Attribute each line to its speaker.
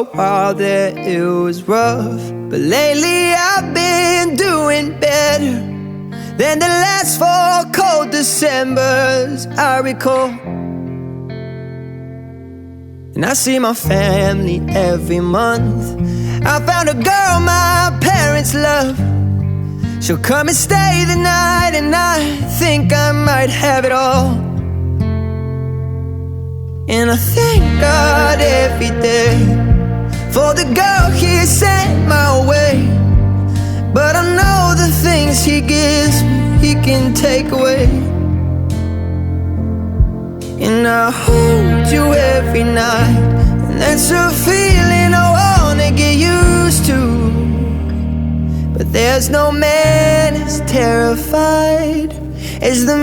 Speaker 1: a while there it was rough, but lately I've been doing better than the last 4 cold Decembers I recall. And I see my family every month. I found a girl my parents love. She'll come and stay the night, and I think I might have it all. And I thank God every day for the girl He sent my way. But I know the things He gives me, He can take away. And I hold you every night, and that's a feeling I wanna get used to. But there's no man as terrified as the